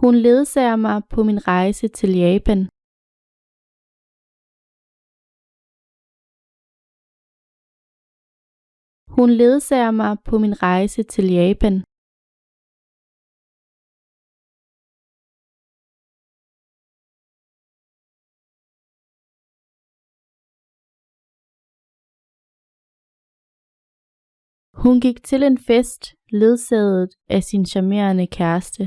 Hun ledsager mig på min rejse til Japan. Hun ledsager mig på min rejse til Japan. Hun gik til en fest ledsaget af sin charmerende kæreste.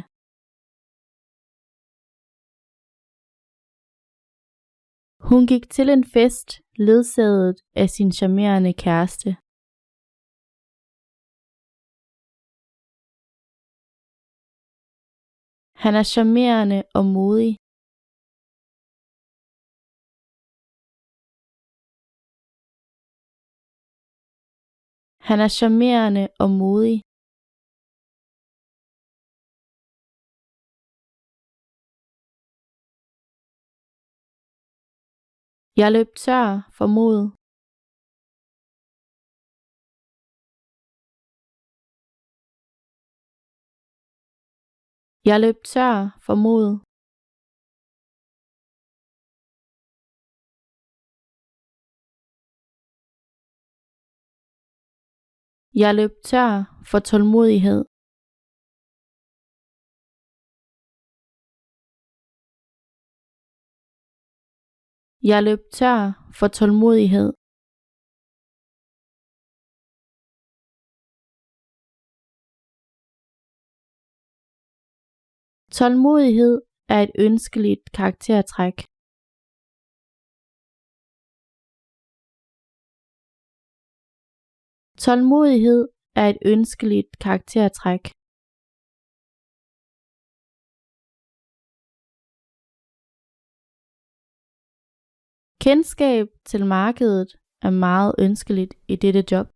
Hun gik til en fest ledsaget af sin charmerende kæreste. Han er charmerende og modig. Han er charmerende og modig. Jeg løb tør for mod. Jeg løb tør for mod. Jeg løb tør for tålmodighed. Jeg løb tør for tålmodighed. Tålmodighed er et ønskeligt karaktertræk. Tålmodighed er et ønskeligt karaktertræk. Kendskab til markedet er meget ønskeligt i dette job.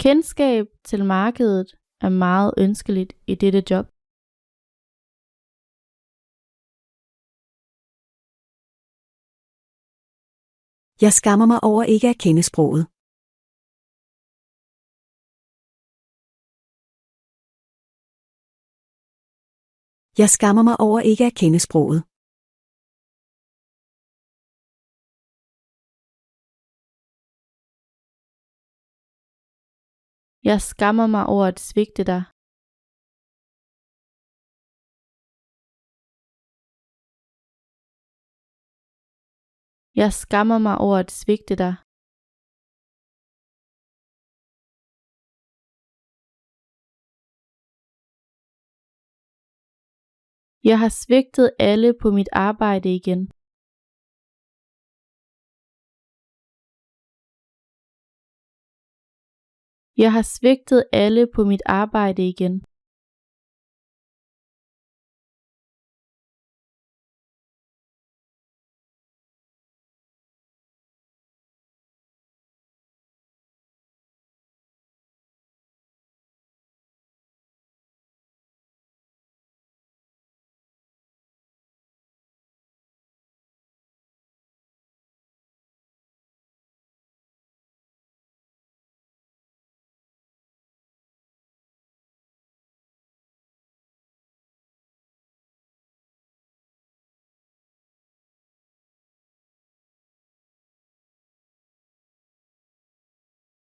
Kendskab til markedet er meget ønskeligt i dette job. Jeg skammer mig over ikke at kende sproget. Jeg skammer mig over ikke at kende sproget. Jeg skammer mig over at svigte dig. Jeg skammer mig over at svigte dig. Jeg har svigtet alle på mit arbejde igen. Jeg har svigtet alle på mit arbejde igen.